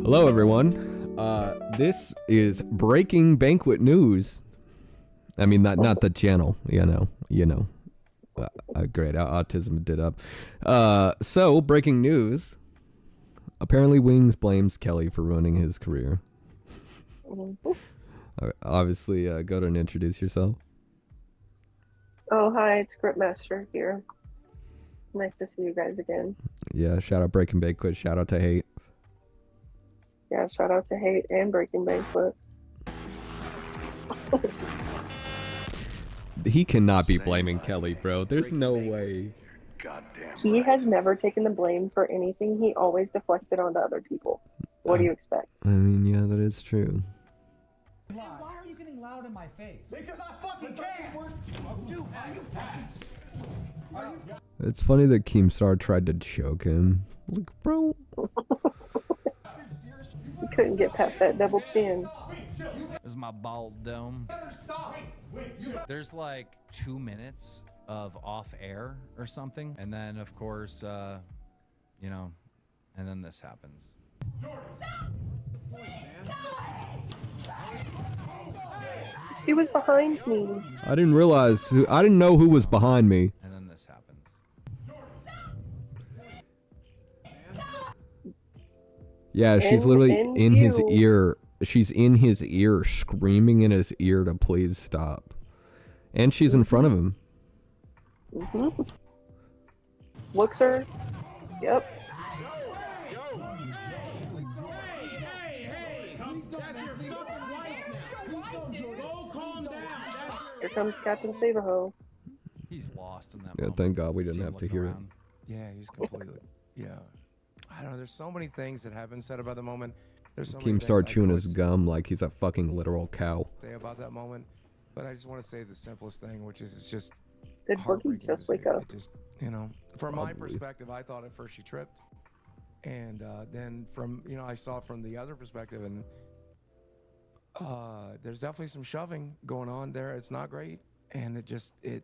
Hello, everyone. This is breaking banquet news. I mean, not the channel. You know. Great, autism did up. So breaking news. Apparently, Wings blames Kelly for ruining his career. Obviously, go to and introduce yourself. Oh, hi, it's Gripmaster here. Nice to see you guys again. Yeah, shout out Breaking Banquet. Shout out to Hate. Yeah, shout out to Hate and Breaking Banquet. He cannot be blaming Kelly, bro. There's no way. Goddamn He right. has never taken the blame for anything. He always deflects it onto other people. What do you expect? I mean, yeah, that is true. Why are you getting loud in my face? Because I fucking can! Dude, are you fucking... It's funny that Keemstar tried to choke him. Like, bro. He couldn't get past that double chin. There's my bald dome. There's like 2 minutes of off air or something. And then, of course, and then this happens. He was behind me. I didn't know who was behind me. And then this happens. Yeah, she's literally in his you. ear. She's in his ear, screaming in his ear to please stop. And she's in front of him. Mm-hmm. Looks her. Yep. Here comes Captain Save-A-Ho. He's lost in that Yeah, moment. thank God we See didn't him have to looking hear around. Yeah, he's completely. Yeah, I don't know. There's so many things that have been said about the moment. There's so it. many Keemstar things I chewing could his gum like he's a fucking literal cow. say about that moment, but I just want to say the simplest thing, which is it's just Did Boogie heartbreaking just to wake see. up? It just, from my Probably. perspective, I thought at first she tripped, and then from I saw it from the other perspective, and there's definitely some shoving going on there. It's not great, and it just it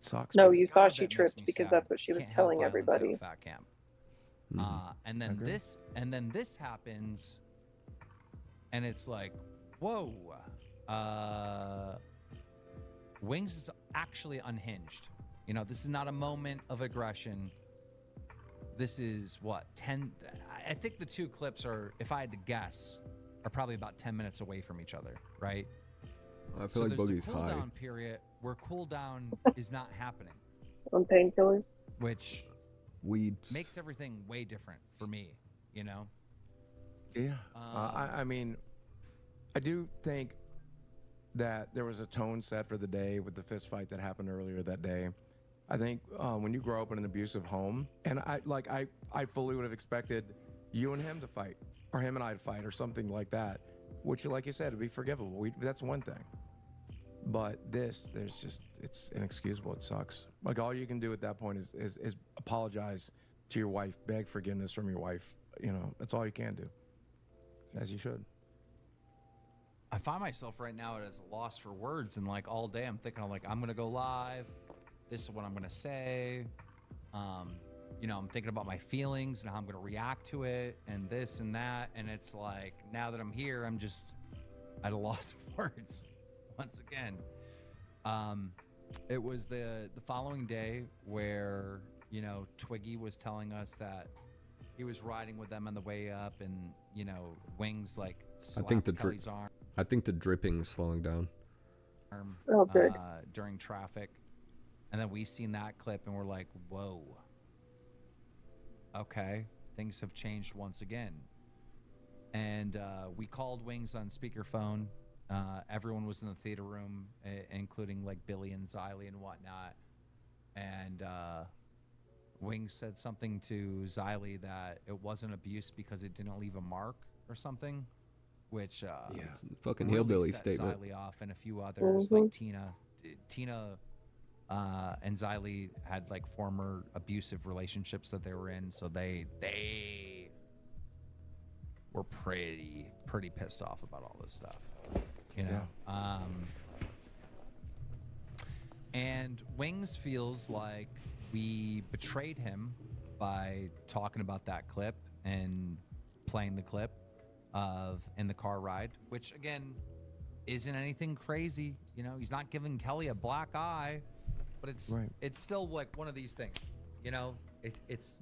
sucks. No, man. you God, thought she that makes tripped me because sad. that's what she was Can't have telling violence at a everybody. fat camp. Mhm. And then Agree. this happens, and it's like, whoa. Wings is actually unhinged. This is not a moment of aggression. This is what, 10? I think the two clips are, if I had to guess, are probably about 10 minutes away from each other, right? I feel So like there's Boogie's a high. cooldown period where cooldown is not happening, On painkillers. which Weed. makes everything way different for me, Yeah. Um, I mean, I do think that there was a tone set for the day with the fist fight that happened earlier that day. I think when you grow up in an abusive home, and I fully would have expected you and him to fight, or him and I to fight, or something like that, which, like you said, would be forgivable. That's one thing. But it's inexcusable. It sucks. Like, all you can do at that point is apologize to your wife, beg forgiveness from your wife. That's all you can do, as you should. I find myself right now as a loss for words, and like all day I'm thinking I'm gonna go live. This is what I'm gonna say. I'm thinking about my feelings and how I'm gonna react to it, and this and that. And it's like, now that I'm here, I'm just at a loss of words once again. It was the following day where Twiggy was telling us that he was riding with them on the way up, and Wings slapped Kelly's arm. I think the dripping's slowing down. Oh, good. During traffic, and then we seen that clip and we're like, whoa, okay, things have changed once again. And we called Wings on speakerphone. Everyone was in the theater room, including like Billy and Xylee and whatnot. And Wings said something to Xylee that it wasn't abuse because it didn't leave a mark or something, which Fucking really hillbilly set statement. Xylee off, and a few others like Tina and Xylee had like former abusive relationships that they were in, so they were pretty pissed off about all this stuff, And Wings feels like we betrayed him by talking about that clip and playing the clip of in the car ride, which again isn't anything crazy. You know, he's not giving Kelly a black eye, but it's still like one of these things. You know, it's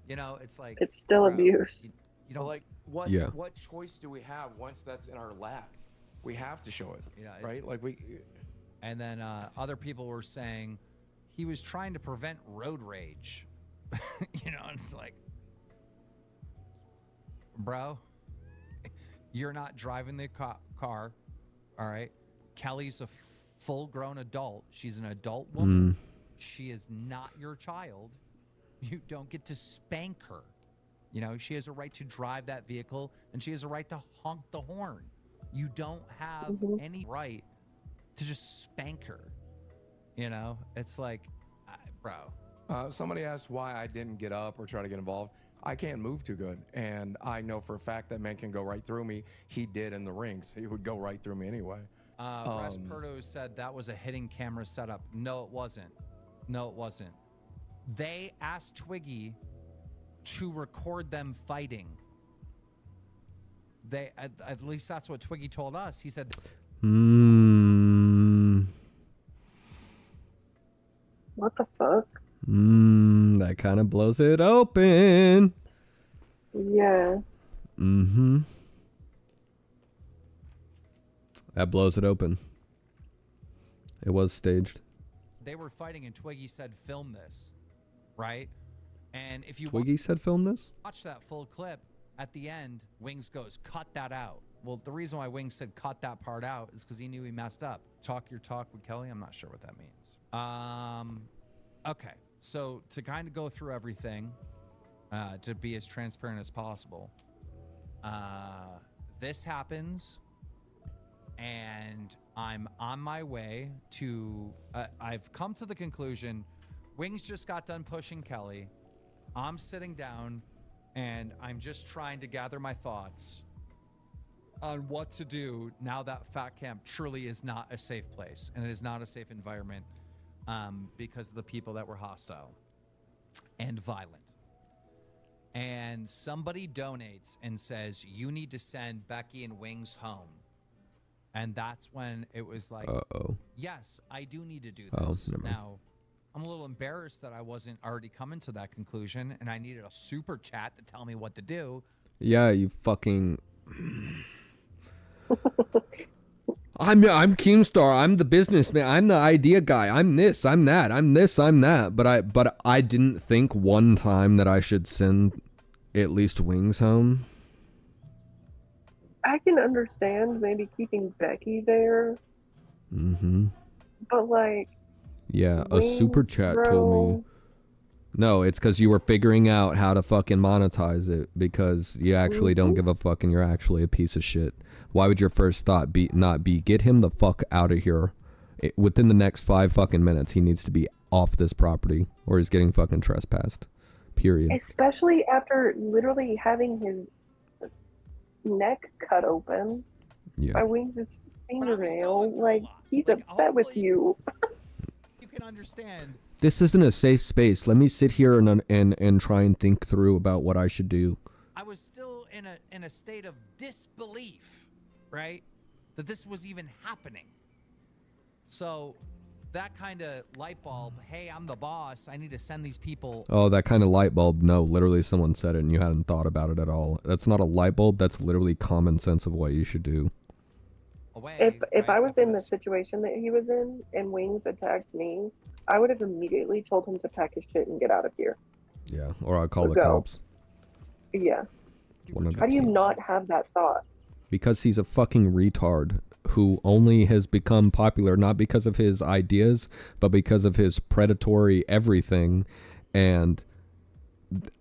you know, it's like It's still bro, abuse. You don't like what choice do we have once that's in our lap? We have to show it, right? Like we. And then other people were saying he was trying to prevent road rage. You know, and it's like, bro, you're not driving the car, all right? Kelly's a full-grown adult. She's an adult woman. She is not your child. You don't get to spank her. You know, she has a right to drive that vehicle, and she has a right to honk the horn. You don't have any right to just spank her. You know, it's like, bro. Somebody asked why I didn't get up or try to get involved. I can't move too good, and I know for a fact that man can go right through me. He did in the rings. He would go right through me anyway. Rasperto said that was a hidden camera setup. No, it wasn't. No, it wasn't. They asked Twiggy to record them fighting. They, at least that's what Twiggy told us. He said, What the fuck? That kind of blows it open. Yeah. That blows it open. It was staged. they were fighting and Twiggy said, film this, right? And if you Twiggy said film this? watch that full clip, at the end, Wings goes, cut that out. Well, the reason why Wings said cut that part out is because he knew he messed up. Talk your talk with Kelly. I'm not sure what that means. Okay, so to kind of go through everything, to be as transparent as possible, this happens, and I'm on my way to, I've come to the conclusion, Wings just got done pushing Kelly. I'm sitting down, and I'm just trying to gather my thoughts on what to do now that Fat Camp truly is not a safe place, and it is not a safe environment because of the people that were hostile and violent. And somebody donates and says, you need to send Becky and Wings home. And that's when it was like, yes, I do need to do this. Now, I'm a little embarrassed that I wasn't already coming to that conclusion, and I needed a super chat to tell me what to do. Yeah, you fucking... I'm Keemstar. I'm the businessman. I'm the idea guy. I'm this. I'm that. I'm this. I'm that. But I didn't think one time that I should send at least Wings home. I can understand maybe keeping Becky there. Mm-hmm. But like... Yeah, a super chat bro. told me. No, it's because you were figuring out how to fucking monetize it because you actually don't give a fuck and you're actually a piece of shit. Why would your first thought not be get him the fuck out of here? Within the next 5 fucking minutes, he needs to be off this property or he's getting fucking trespassed. Period. Especially after literally having his neck cut open by Wings' fingernail. Like, he's upset with you. You can understand. This isn't a safe space. Let me sit here and try and think through about what I should do. I was still in a state of disbelief, right? That this was even happening. So that kind of light bulb, hey, I'm the boss. I need to send these people. Oh, that kind of light bulb. No, literally someone said it and you hadn't thought about it at all. That's not a light bulb. That's literally common sense of what you should do. If I was in the situation that he was in and Wings attacked me, I would have immediately told him to pack his shit and get out of here. Yeah, or I'll call the cops. Yeah. 100%. How do you not have that thought? Because he's a fucking retard who only has become popular not because of his ideas, but because of his predatory everything and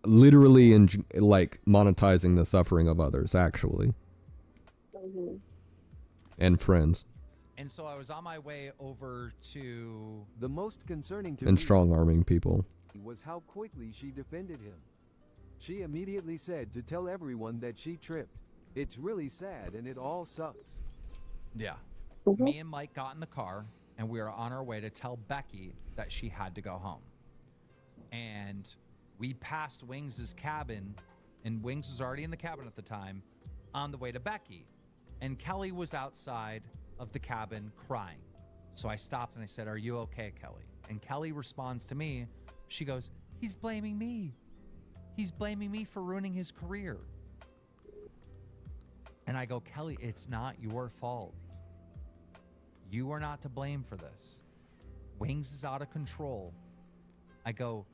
literally like monetizing the suffering of others, actually. Mm-hmm. And friends. And so I was on my way over to... The most concerning to and me strong-arming people. Was how quickly she defended him. She immediately said to tell everyone that she tripped. It's really sad and it all sucks. Yeah. Mm-hmm. Me and Mike got in the car and we were on our way to tell Becky that she had to go home. And we passed Wings' cabin, and Wings was already in the cabin at the time, on the way to Becky. And Kelly was outside of the cabin crying. So I stopped and I said, "Are you okay, Kelly?" And Kelly responds to me. She goes, "He's blaming me. He's blaming me for ruining his career." And I go, "Kelly, it's not your fault. You are not to blame for this. Wings is out of control." I go,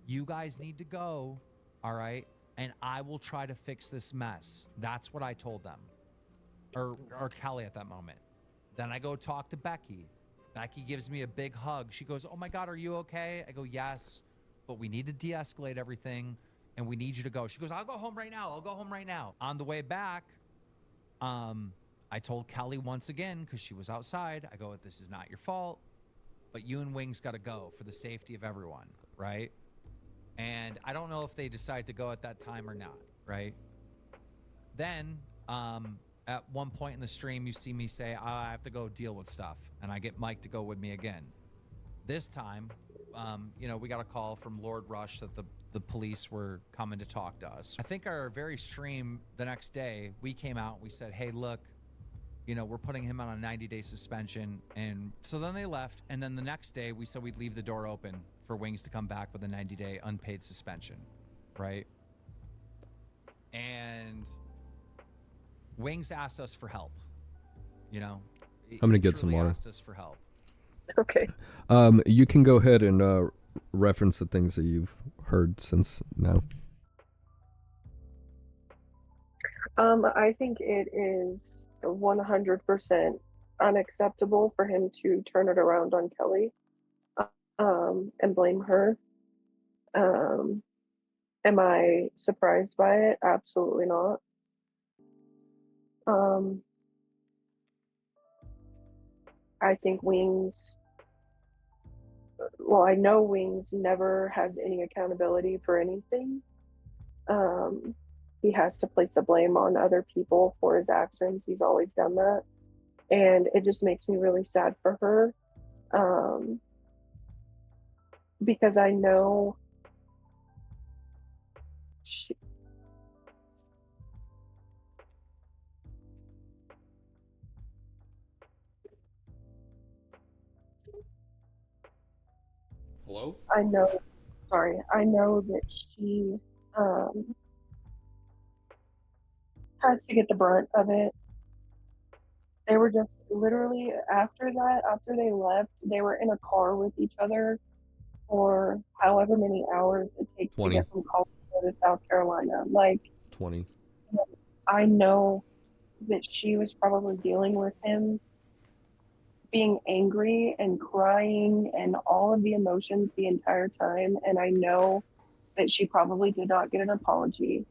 "You guys need to go, all right? And I will try to fix this mess." That's what I told them. Or Kelly at that moment. Then I go talk to Becky. Becky gives me a big hug. She goes, "Oh my God, are you okay?" I go, "Yes, but we need to de-escalate everything and we need you to go." She goes, "I'll go home right now. I'll go home right now." On the way back, I told Kelly once again, because she was outside, I go, "This is not your fault, but you and Wings got to go for the safety of everyone," right? And I don't know if they decide to go at that time or not, right? Then, at one point in the stream, you see me say, "I have to go deal with stuff," and I get Mike to go with me again. This time, we got a call from Lord Rush that the police were coming to talk to us. I think our very stream the next day, we came out and we said, "Hey, look, we're putting him on a 90-day suspension." And so then they left. And then the next day we said we'd leave the door open for Wings to come back with a 90-day unpaid suspension, right? And Wings asked us for help, I'm gonna get some water. Asked us for help. Okay. You can go ahead and reference the things that you've heard since now. I think it is 100% unacceptable for him to turn it around on Kelly, and blame her. Am I surprised by it? Absolutely not. I think I know Wings never has any accountability for anything. He has to place the blame on other people for his actions. He's always done that. And it just makes me really sad for her. Because I know Hello? I know that she has to get the brunt of it. They were just literally after they left, they were in a car with each other for however many hours it takes 20. to get from Colorado to South Carolina. 20. I know that she was probably dealing with him being angry and crying and all of the emotions the entire time. And I know that she probably did not get an apology.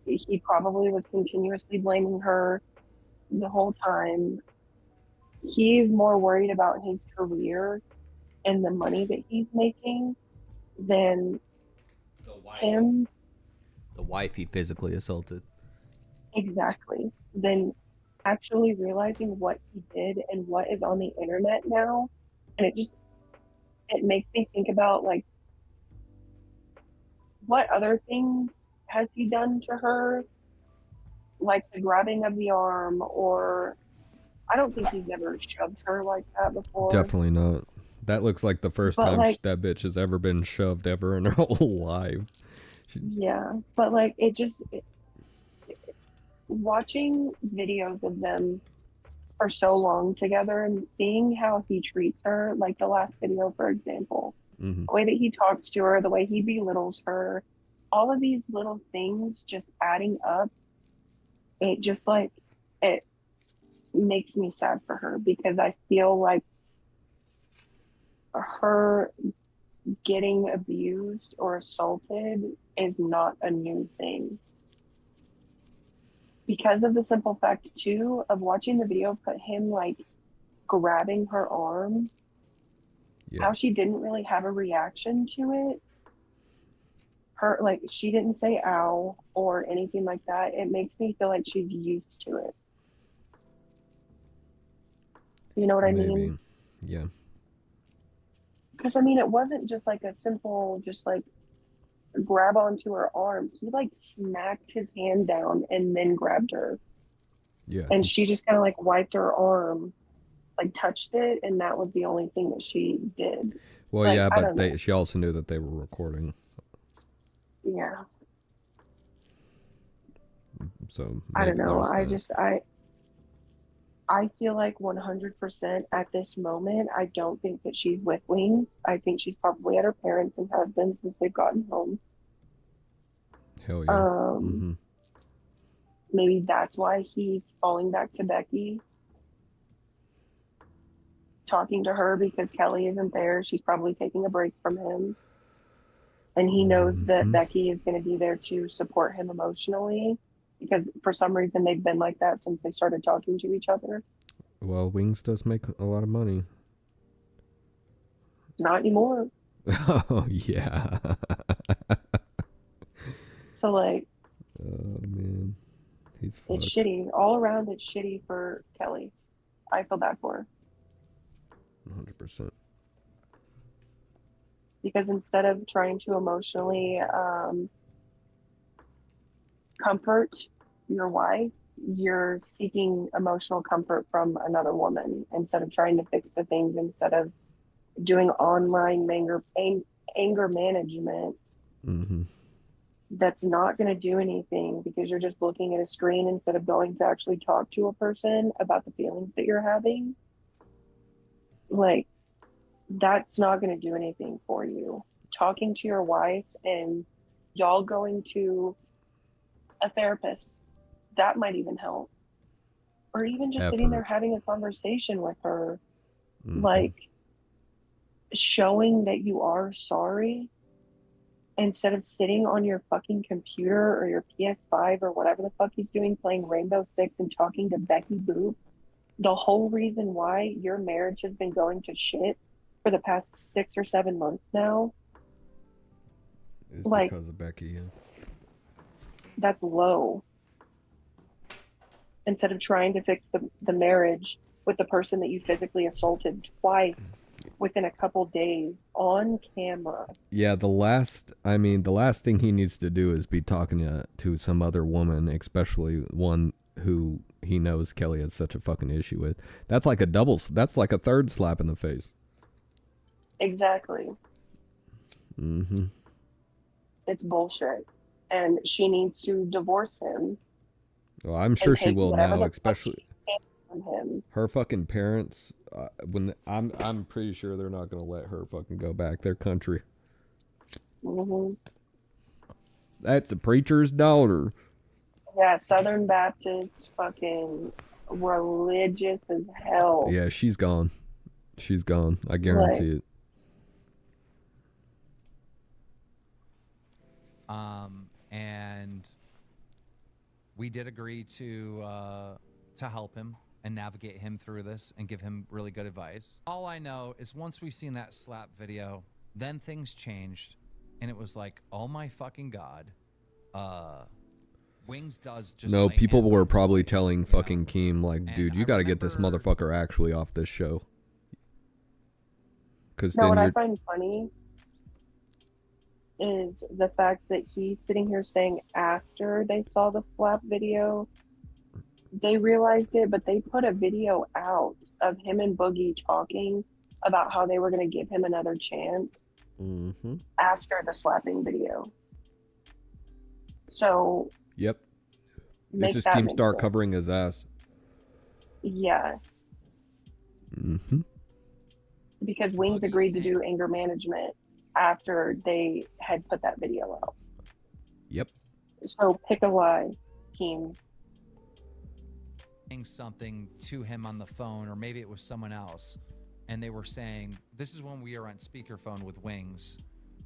He probably was continuously blaming her the whole time. He's more worried about his career and the money that he's making than him. The wife he physically assaulted. Exactly. Than actually realizing what he did and what is on the internet now. And it makes me think about what other things has he done to her? Like the grabbing of the arm, or I don't think he's ever shoved her like that before. Definitely not. That looks like the first time that bitch has ever been shoved ever in her whole life. Yeah, but watching videos of them for so long together and seeing how he treats her, like the last video, for example, the way that he talks to her, the way he belittles her, all of these little things just adding up, it makes me sad for her, because I feel like her getting abused or assaulted is not a new thing. Because of the simple fact, too, of watching the video of him, grabbing her arm, how she didn't really have a reaction to it. She didn't say ow or anything like that. It makes me feel like she's used to it. You know what I mean? Yeah. Because, it wasn't just a simple, grab onto her arm. He like smacked his hand down and then grabbed her. Yeah. And she just kind of like wiped her arm, like touched it, and that was the only thing that she did. Well, like, yeah, I don't know. but she also knew that they were recording. Yeah. So I don't maybe know. there's that. I feel like 100% at this moment, I don't think that she's with Wings. I think she's probably at her parents and has been since they've gotten home. Hell yeah. Maybe that's why he's falling back to Becky, talking to her because Kelly isn't there. She's probably taking a break from him. And he knows that Becky is going to be there to support him emotionally because for some reason they've been like that since they started talking to each other. Well, Wings does make a lot of money. Not anymore. Oh, yeah. So, like, oh, man. He's fucked. it's shitty. All around, it's shitty for Kelly. I feel bad for her. 100%. Because instead of trying to emotionally comfort your wife, you're seeking emotional comfort from another woman instead of trying to fix the things, instead of doing online anger management. That's not going to do anything because you're just looking at a screen instead of going to actually talk to a person about the feelings that you're having. Like, that's not going to do anything for you. Talking to your wife and y'all going to a therapist, that might even help. Or even just sitting there having a conversation with her, like showing that you are sorry instead of sitting on your fucking computer or your PS5 or whatever the fuck he's doing, playing Rainbow Six and talking to Becky Boop. The whole reason why your marriage has been going to shit for the past 6 or 7 months now is like, because of Becky. Yeah. That's low. Instead of trying to fix the marriage with the person that you physically assaulted twice within a couple days on camera. Yeah, the last thing he needs to do is be talking to some other woman, especially one who he knows Kelly has such a fucking issue with. That's like that's like a third slap in the face. Exactly. It's bullshit. And she needs to divorce him. Well, I'm sure she will now, especially on him. Her fucking parents. I'm pretty sure they're not gonna let her fucking go back their country. That's the preacher's daughter. Yeah, Southern Baptist, fucking religious as hell. Yeah, she's gone. She's gone. I guarantee it. And we did agree to help him and navigate him through this and give him really good advice. All I know is once we seen that slap video, then things changed, and it was like, oh my fucking god, Wings does just. No, people were probably telling fucking know? Keem like, dude, you got to get this motherfucker actually off this show. Because no, what I find funny is the fact that he's sitting here saying after they saw the slap video, they realized it, but they put a video out of him and Boogie talking about how they were going to give him another chance after the slapping video. So, yep, this is Keemstar covering his ass. Yeah. Because Wings agreed to do anger management after they had put that video out. Yep. So pick a lie, Keem. Something to him on the phone, or maybe it was someone else, and they were saying, this is when we were on speakerphone with Wings,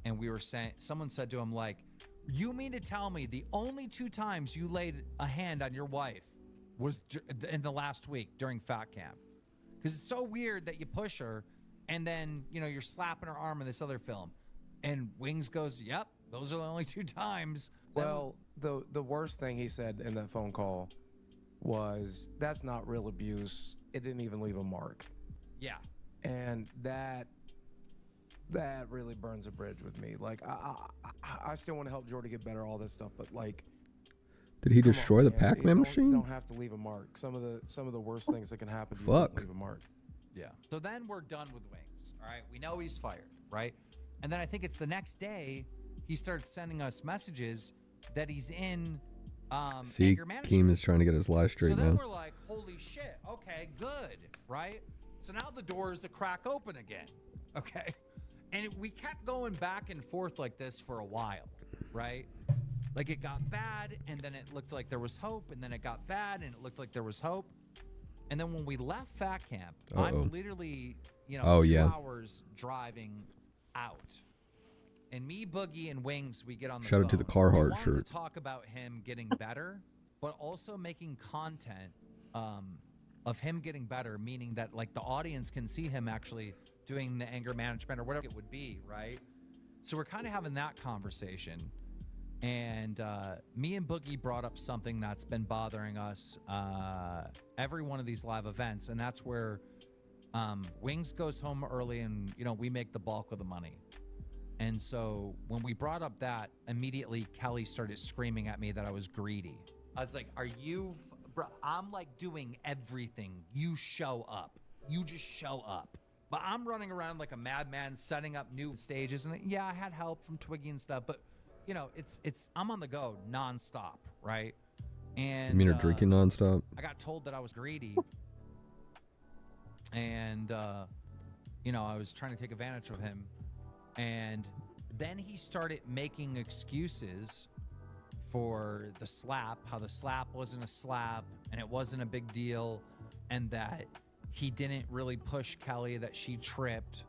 and we were saying, someone said to him like, you mean to tell me the only 2 times you laid a hand on your wife was in the last week during Fat Camp? Because it's so weird that you push her and then, you know, you're slapping her arm in this other film. And Wings goes, yep, those are the only 2 times. Well, the worst thing he said in that phone call was, that's not real abuse. It didn't even leave a mark. Yeah. And that that really burns a bridge with me. Like, I still want to help Jordy get better, all this stuff, but like, Did he come on, destroy the man. Pac-Man You machine? don't have to leave a mark. Some of the worst things that can happen to you Fuck. don't leave a mark. Yeah. So then we're done with Wings. All right. We know he's fired, right? And then I think it's the next day he starts sending us messages that he's in See, anger management. Keem is trying to get his life straight So then now. we're like, holy shit. Okay, good. Right? So now the door is to crack open again. Okay. And we kept going back and forth like this for a while, right? Like it got bad and then it looked like there was hope, and then it got bad and it looked like there was hope. And then when we left Fat Camp, I'm literally, 2 hours driving out. And me, Boogie, and Wings, we get on the Shout phone. out to the We Carhartt wanted shirt. to talk about him getting better, but also making content of him getting better, meaning that like the audience can see him actually doing the anger management or whatever it would be, right? So we're kind of having that conversation. And me and Boogie brought up something that's been bothering us every one of these live events, and that's where Wings goes home early and, we make the bulk of the money. And so when we brought up that, immediately Kelly started screaming at me that I was greedy. I was like, are you, bro, I'm like doing everything. You show up. You just show up. But I'm running around like a madman setting up new stages. And yeah, I had help from Twiggy and stuff, but it's I'm on the go nonstop, right? And You mean you're drinking nonstop? I got told that I was greedy. And I was trying to take advantage of him. And then he started making excuses for the slap, how the slap wasn't a slap and it wasn't a big deal, and that he didn't really push Kelly, that she tripped.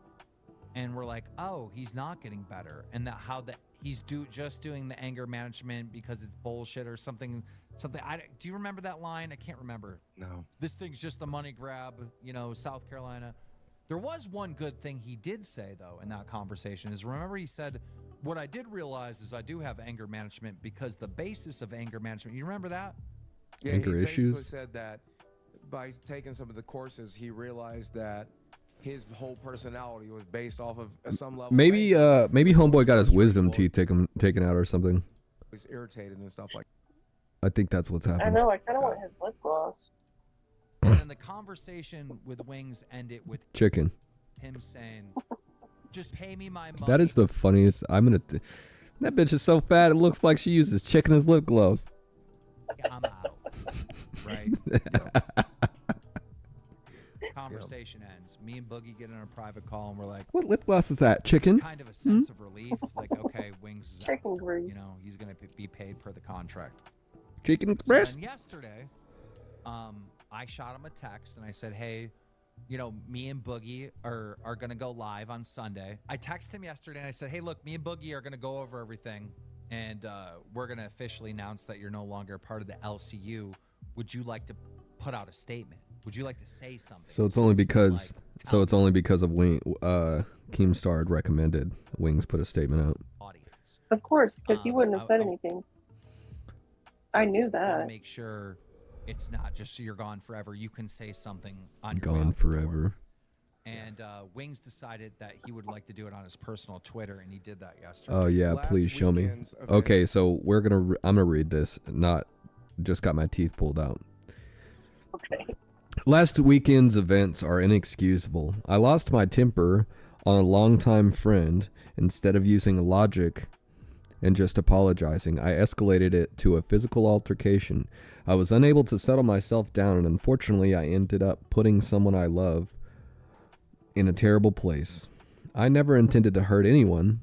And we're like, oh, he's not getting better. And that how that he's just doing the anger management because it's bullshit or something. Do you remember that line? I can't remember. No. This thing's just a money grab, South Carolina. There was one good thing he did say, though, in that conversation is, remember he said, what I did realize is I do have anger management because the basis of anger management, you remember that? Yeah, Anger he issues? basically said that by taking some of the courses, he realized that his whole personality was based off of some level. Maybe homeboy got his wisdom teeth taken out or something. He's irritated and stuff like I think that's what's I happened. know. I kind of want his lip gloss. And then the conversation with Wings ended with Chicken. him saying, just pay me my money. That is the funniest. That bitch is so fat it looks like she uses chicken as lip gloss. I'm out. Right? Conversation ends. Me and Boogie get in a private call and we're like, What lip gloss is that? Chicken? kind of a sense of relief. Like, okay, Wings is out. Chicken grease. He's going to be paid per the contract. Chicken So Express? then yesterday, I shot him a text and I said, hey, me and Boogie are going to go live on Sunday. I texted him yesterday and I said, hey, look, me and Boogie are going to go over everything. And we're going to officially announce that you're no longer part of the LCU. Would you like to put out a statement? Would you like to say something? So it's only because of Keemstar had recommended Wings put a statement out. Audience. Of course, because he wouldn't have said I anything. I knew want to that. make sure it's not just so you're gone forever. You can say something on your way Gone out the door. forever. And Wings decided that he would like to do it on his personal Twitter, and he did that yesterday. Oh yeah, Last please show me. weekend's Okay, events- so I'm gonna read this. Not just got my teeth pulled out. Okay. Last weekend's events are inexcusable. I lost my temper on a longtime friend. Instead of using logic and just apologizing, I escalated it to a physical altercation. I was unable to settle myself down, and unfortunately I ended up putting someone I love in a terrible place. I never intended to hurt anyone.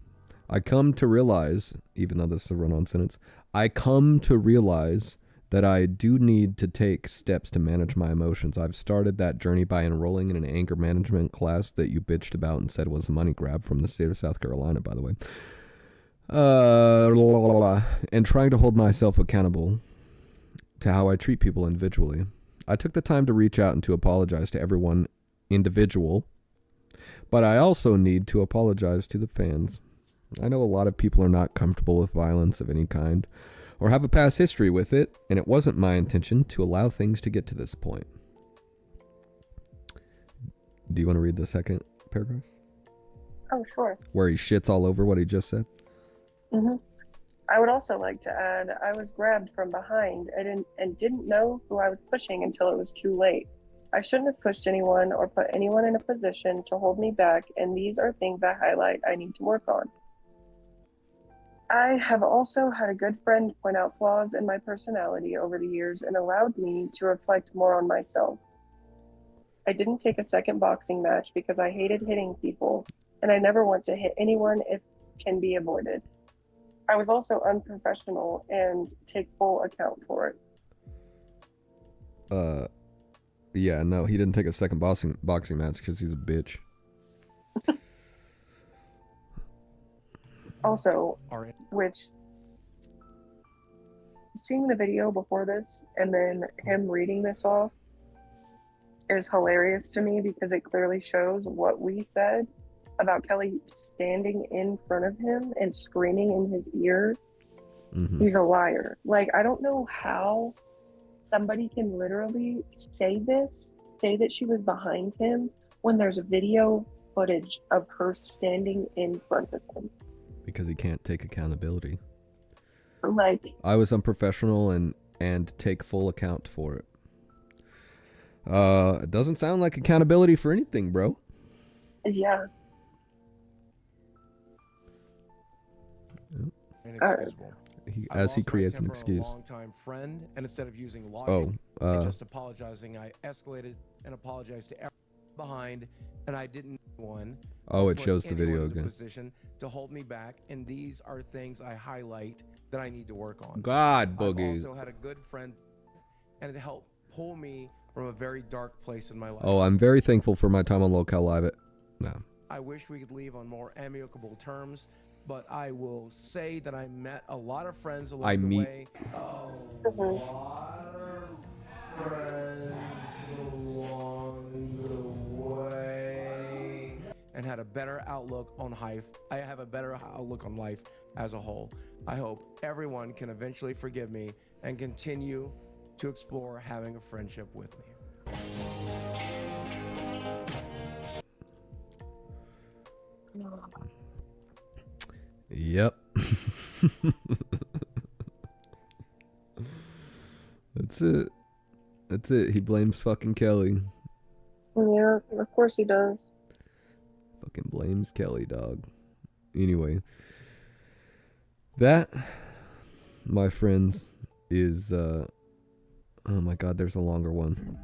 I come to realize, even though this is a run-on sentence, I come to realize that I do need to take steps to manage my emotions. I've started that journey by enrolling in an anger management class that you bitched about and said was a money grab from the state of South Carolina, by the way. And trying to hold myself accountable to how I treat people individually. I took the time to reach out and to apologize to everyone individual, but I also need to apologize to the fans. I know a lot of people are not comfortable with violence of any kind, or have a past history with it, and it wasn't my intention to allow things to get to this point. Do you want to read the second paragraph? Oh, sure. where he shits all over what he just said? hmm I would also like to add, I was grabbed from behind and didn't know who I was pushing until it was too late. I shouldn't have pushed anyone or put anyone in a position to hold me back, and these are things I highlight I need to work on. I have also had a good friend point out flaws in my personality over the years and allowed me to reflect more on myself. I didn't take a second boxing match because I hated hitting people, and I never want to hit anyone if can be avoided. I was also unprofessional and take full account for it. Yeah, no, he didn't take a second boxing match because he's a bitch. Also, All right. which seeing the video before this and then him reading this off is hilarious to me because it clearly shows what we said about Kelly standing in front of him and screaming in his ear. Mm-hmm. He's a liar. Like, I don't know how somebody can literally say that she was behind him when there's video footage of her standing in front of him. Because he can't take accountability. Like, I was unprofessional and take full account for it. It doesn't sound like accountability for anything, bro. yeah. Inexcusable. As he lost my creates an temper on excuse. A longtime friend, and instead of using logic Oh, and just apologizing, I escalated and apologized to everyone behind, and I didn't one. Oh, or it put shows the anyone video in the again. Position to hold me back, and these are things I highlight that I need to work on. God, I've Boogie. also had a good friend, and it helped pull me from a very dark place in my life. Oh, I'm very thankful for my time on Lolcow Live. No. I wish we could leave on more amicable terms, but I will say that I met a lot of friends along the way. A lot of friends along the way, and had a better outlook on life. I have a better outlook on life as a whole. I hope everyone can eventually forgive me and continue to explore having a friendship with me. Yep. That's it. That's it. He blames fucking Kelly. Yeah, of course he does. Fucking blames Kelly, dog. Anyway. That, my friends, is oh my god, there's a longer one.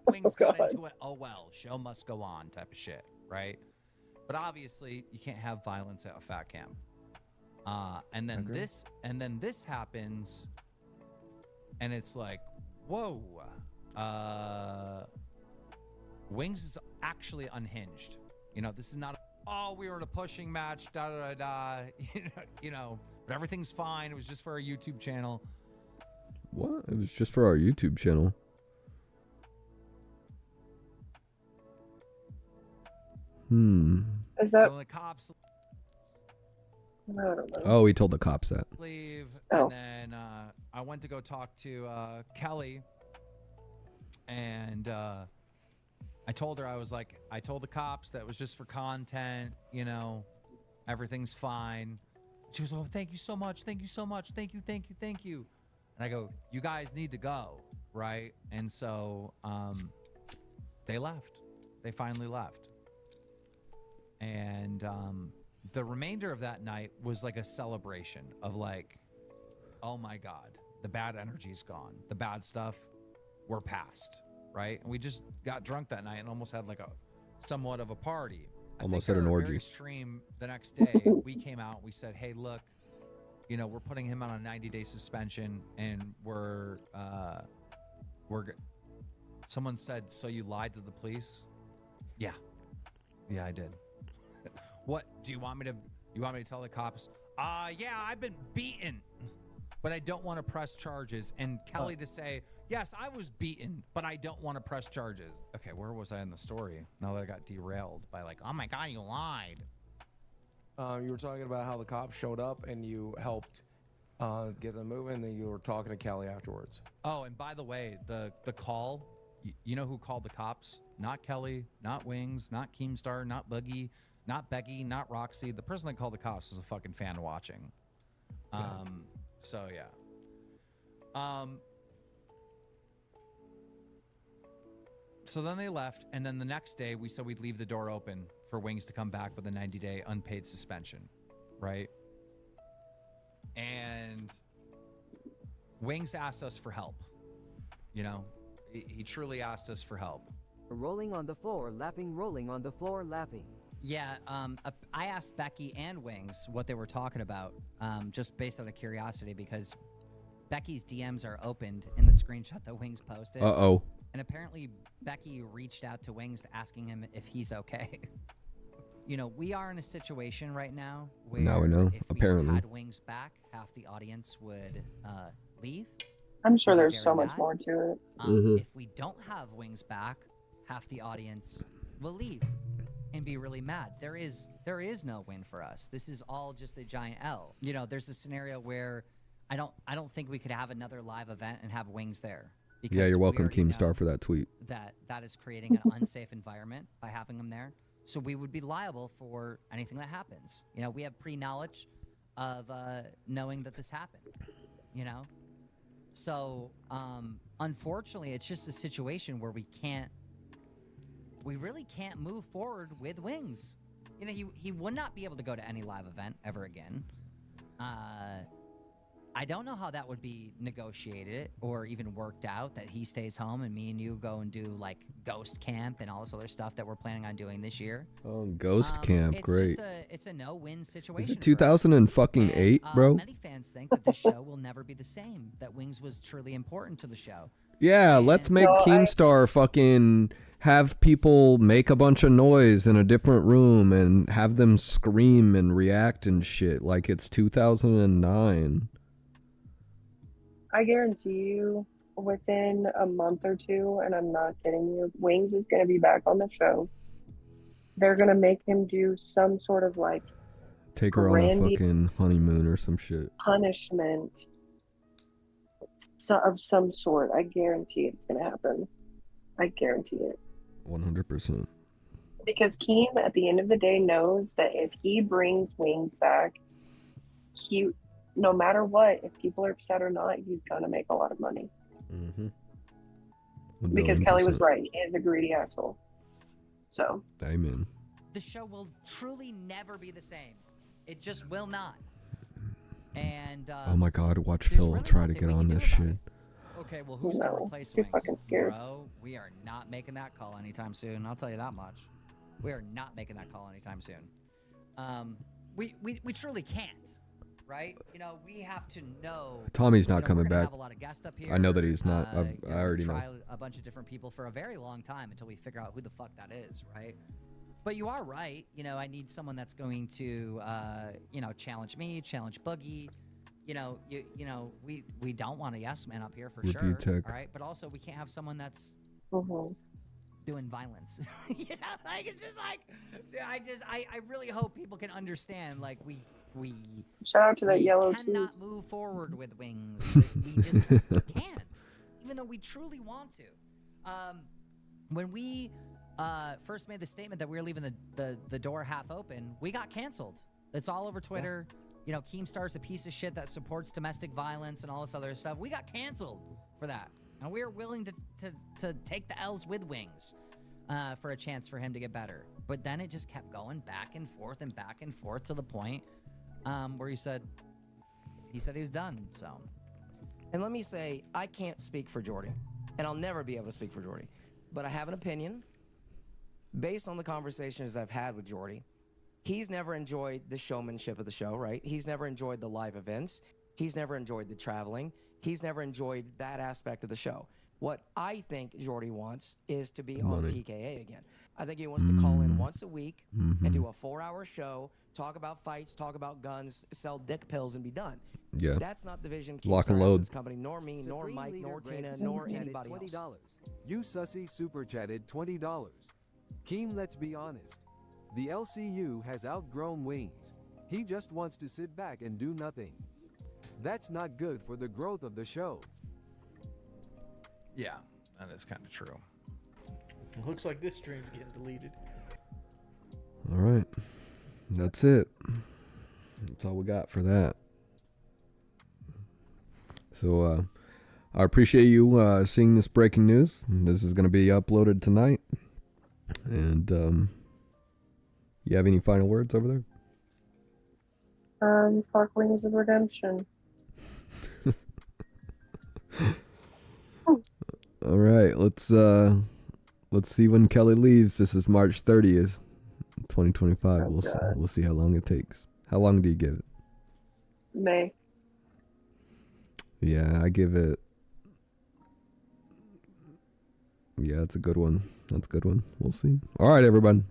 Wings got into it. Oh well, show must go on type of shit, right? But obviously, you can't have violence at a fat camp. And then this happens, and it's like, whoa. Wings is actually unhinged. You know, this is not. Oh, we were in a pushing match. Da da da da. You know, but everything's fine. It was just for our YouTube channel. What? It was just for our YouTube channel. Is that? So the cops I don't know. Oh, he told the cops that. leave, Oh. and then I went to go talk to Kelly, and I told her, I told the cops that it was just for content, you know, everything's fine. She goes, oh, thank you so much, thank you so much, thank you. And I go, you guys need to go, right? And so they left. They finally left. And the remainder of that night was like a celebration of like, oh my God, the bad energy's gone. The bad stuff, we're past, right? And we just got drunk that night and almost had like a somewhat of a party. Almost had an orgy. Very stream the next day, we came out, we said, hey, look, you know, we're putting him on a 90-day suspension, and we're someone said, so you lied to the police? Yeah, I did. What do you want me to tell the cops? Yeah, I've been beaten, but I don't want to press charges. And Kelly to say, yes, I was beaten, but I don't want to press charges. Okay, where was I in the story? Now that I got derailed by like, oh my God, you lied. You were talking about how the cops showed up and you helped get them moving, and then you were talking to Kelly afterwards. Oh, and by the way, the call, you know who called the cops? Not Kelly, not Wings, not Keemstar, not Boogie, Not Becky, not Roxy. The person that called the cops was a fucking fan watching. So yeah. So then they left, and then the next day we said we'd leave the door open for Wings to come back with a 90-day unpaid suspension, right? And Wings asked us for help. You know, he truly asked us for help. Rolling on the floor, laughing, rolling on the floor, laughing. Yeah, I asked Becky and Wings what they were talking about, just based out of curiosity, because Becky's DMs are opened in the screenshot that Wings posted. Uh-oh. And apparently Becky reached out to Wings asking him if he's okay. You know, we are in a situation right now where Now we know, if apparently. we had Wings back, half the audience would leave. I'm sure They'd be there's very so much mad. more to it. If we don't have Wings back, half the audience will leave and be really mad. There is no win for us. This is all just a giant L. You know, there's a scenario where I don't think we could have another live event and have Wings there. Yeah, because you're we welcome, already know Keemstar, for that tweet. that is creating an unsafe environment by having them there. So we would be liable for anything that happens. You know, we have pre-knowledge of knowing that this happened. You know, so unfortunately, it's just a situation where we really can't move forward with Wings. You know, he would not be able to go to any live event ever again. I don't know how that would be negotiated or even worked out, that he stays home and me and you go and do like ghost camp and all this other stuff that we're planning on doing this year. Oh, Ghost Camp, great. It's a no-win situation. Is it for us. 2008, bro? Many fans think that the show will never be the same, that Wings was truly important to the show. Yeah, And- let's make Keemstar fucking have people make a bunch of noise in a different room and have them scream and react and shit like it's 2009. I guarantee you, within a month or two, and I'm not kidding you, Wings is going to be back on the show. They're going to make him do some sort of like Take her on a Randy- fucking honeymoon or some shit. punishment of some sort. I guarantee it's going to happen. I guarantee it. 100%. Because Keem, at the end of the day, knows that if he brings Wings back, no matter what, if people are upset or not, he's going to make a lot of money. Mm-hmm. Because Kelly was right. He is a greedy asshole. So. Amen. The show will truly never be the same. It just will not. And Oh my god, watch there's Phil really try to nothing get we on can this do about shit. it. Okay, well, who's going to No, replace too Wings? fucking scared. Bro, we are not making that call anytime soon. I'll tell you that much. We are not making that call anytime soon. We truly can't. Right? You know, we have to know. Tommy's not we're coming gonna back. have a lot of guests up here. I know that he's not. You I we're already gonna know. try a bunch of different people for a very long time until we figure out who the fuck that is, right? But you are right. You know, I need someone that's going to, challenge me, challenge Boogie. You know, we don't want a yes man up here for Review sure. tech. All right, but also we can't have someone that's doing violence. You know, like it's just like, I really hope people can understand. Like we Shout out to that yellow too. cannot move forward with Wings. We just can't, even though we truly want to. When we first made the statement that we were leaving the door half open, we got canceled. It's all over Twitter. You know, Keemstar's a piece of shit that supports domestic violence and all this other stuff. We got canceled for that, and we were willing to take the L's with Wings for a chance for him to get better. But then it just kept going back and forth to the point where he said he was done. So, and let me say, I can't speak for Jordy, and I'll never be able to speak for Jordy, but I have an opinion based on the conversations I've had with Jordy. He's never enjoyed the showmanship of the show, right? He's never enjoyed the live events. He's never enjoyed the traveling. He's never enjoyed that aspect of the show. What I think Jordy wants is to be on PKA again. I think he wants to call in once a week and do a 4-hour show, talk about fights, talk about guns, sell dick pills, and be done. Yeah. That's not the vision Lock and Keemstar has load. this company, nor me, nor Supreme Mike, Leader nor Greg Tina, super nor chatted anybody else. $20. You Sussy super chatted $20. Keem, let's be honest. The LCU has outgrown Wings. He just wants to sit back and do nothing. That's not good for the growth of the show. Yeah, that is kind of true. Looks like this stream's getting deleted. All right. That's it. That's all we got for that. So I appreciate you seeing this breaking news. This is going to be uploaded tonight. And you have any final words over there? Fuck Wings of Redemption. All right, let's see when Kelly leaves. This is March 30th, 2025. Oh, We'll see how long it takes. How long do you give it? May. Yeah, I give it. Yeah, it's a good one. That's a good one. We'll see. All right, everyone.